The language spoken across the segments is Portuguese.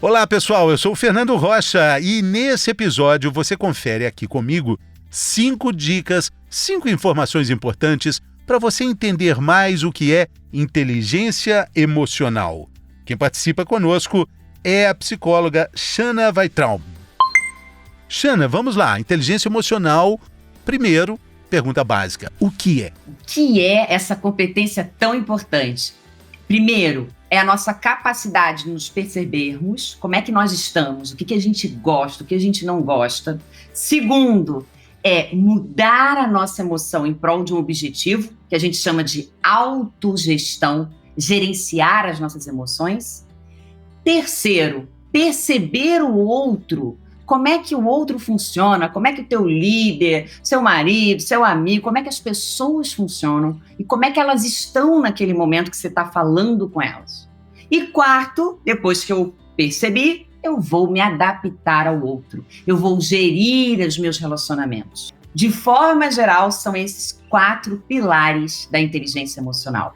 Olá, pessoal, eu sou o Fernando Rocha e nesse episódio você confere aqui comigo 5 dicas, 5 informações importantes para você entender mais o que é inteligência emocional. Quem participa conosco é a psicóloga Shana Weitraub. Shana, vamos lá, inteligência emocional, primeiro, pergunta básica, o que é? O que é essa competência tão importante? Primeiro, é a nossa capacidade de nos percebermos, como é que nós estamos, o que a gente gosta, o que a gente não gosta. Segundo, é mudar a nossa emoção em prol de um objetivo, que a gente chama de autogestão, gerenciar as nossas emoções. Terceiro, perceber o outro, como é que o outro funciona, como é que o teu líder, seu marido, seu amigo, como é que as pessoas funcionam e como é que elas estão naquele momento que você está falando com elas. E quarto, depois que eu percebi, eu vou me adaptar ao outro, eu vou gerir os meus relacionamentos. De forma geral, são esses 4 pilares da inteligência emocional.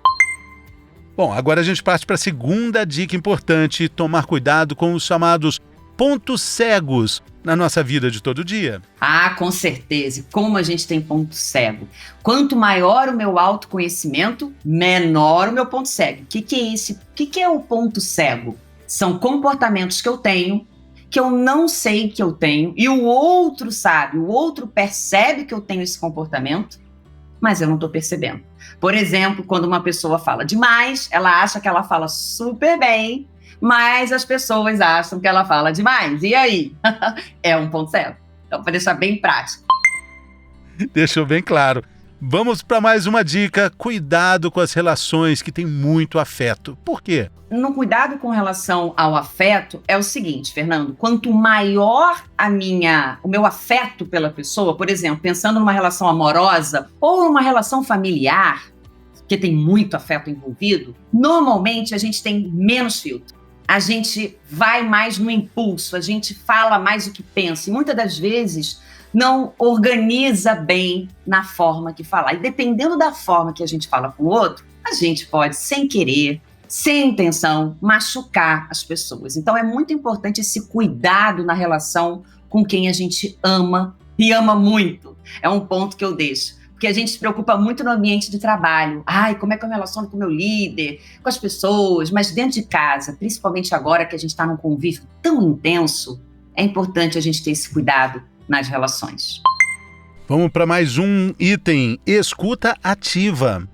Bom, agora a gente parte para a segunda dica importante, tomar cuidado com os chamados pontos cegos na nossa vida de todo dia. Ah, com certeza. Como a gente tem ponto cego. Quanto maior o meu autoconhecimento, menor o meu ponto cego. O que é esse? O que é o ponto cego? São comportamentos que eu tenho, que eu não sei que eu tenho, e o outro sabe, o outro percebe que eu tenho esse comportamento, mas eu não estou percebendo. Por exemplo, quando uma pessoa fala demais, ela acha que ela fala super bem, mas as pessoas acham que ela fala demais. E aí? É um ponto cego. Então, para deixar bem prático. Deixou bem claro. Vamos para mais uma dica. Cuidado com as relações que têm muito afeto. Por quê? No cuidado com relação ao afeto, é o seguinte, Fernando. Quanto maior o meu afeto pela pessoa, por exemplo, pensando numa relação amorosa ou numa relação familiar, que tem muito afeto envolvido, normalmente a gente tem menos filtro. A gente vai mais no impulso, a gente fala mais o que pensa. E muitas das vezes não organiza bem na forma que falar. E dependendo da forma que a gente fala com o outro, a gente pode, sem querer, sem intenção, machucar as pessoas. Então é muito importante esse cuidado na relação com quem a gente ama e ama muito. É um ponto que eu deixo. Porque a gente se preocupa muito no ambiente de trabalho. Ai, como é que eu me relaciono com o meu líder, com as pessoas, mas dentro de casa, principalmente agora que a gente está num convívio tão intenso, é importante a gente ter esse cuidado nas relações. Vamos para mais um item, escuta ativa.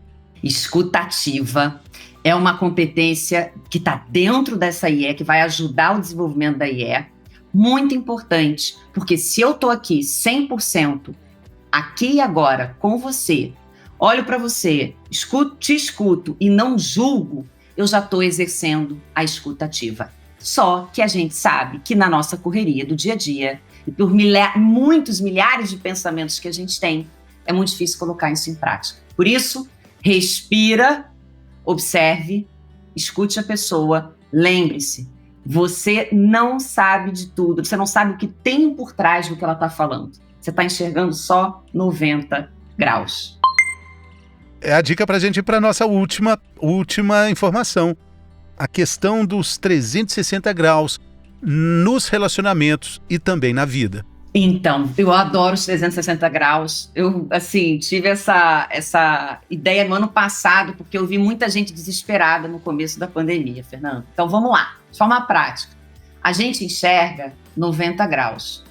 Escuta ativa é uma competência que está dentro dessa IE, que vai ajudar o desenvolvimento da IE, muito importante, porque se eu estou aqui 100%, aqui e agora, com você, olho para você, te escuto e não julgo, eu já estou exercendo a escuta ativa. Só que a gente sabe que na nossa correria do dia a dia, e por muitos milhares de pensamentos que a gente tem, é muito difícil colocar isso em prática. Por isso, respira, observe, escute a pessoa, lembre-se, você não sabe de tudo, você não sabe o que tem por trás do que ela está falando. Você está enxergando só 90 graus. É a dica para a gente ir para a nossa última informação. A questão dos 360 graus nos relacionamentos e também na vida. Então, eu adoro os 360 graus. Eu, tive essa ideia no ano passado, porque eu vi muita gente desesperada no começo da pandemia, Fernando. Então, vamos lá, de forma prática. A gente enxerga 90 graus.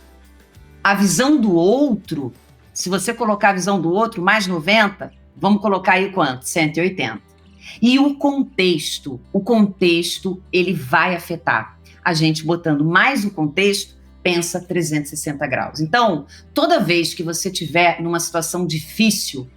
A visão do outro, se você colocar a visão do outro mais 90, vamos colocar aí quanto? 180. E o contexto, ele vai afetar. A gente botando mais o contexto, pensa 360 graus. Então, toda vez que você estiver numa situação difícil,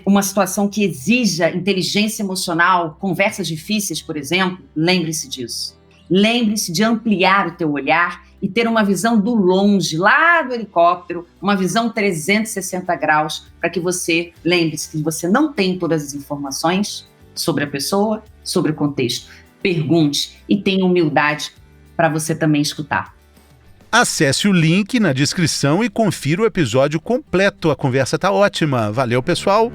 uma situação que exija inteligência emocional, conversas difíceis, por exemplo, lembre-se disso. Lembre-se de ampliar o teu olhar e ter uma visão do longe, lá do helicóptero, uma visão 360 graus, para que você lembre-se que você não tem todas as informações sobre a pessoa, sobre o contexto. Pergunte e tenha humildade para você também escutar. Acesse o link na descrição e confira o episódio completo. A conversa tá ótima. Valeu, pessoal!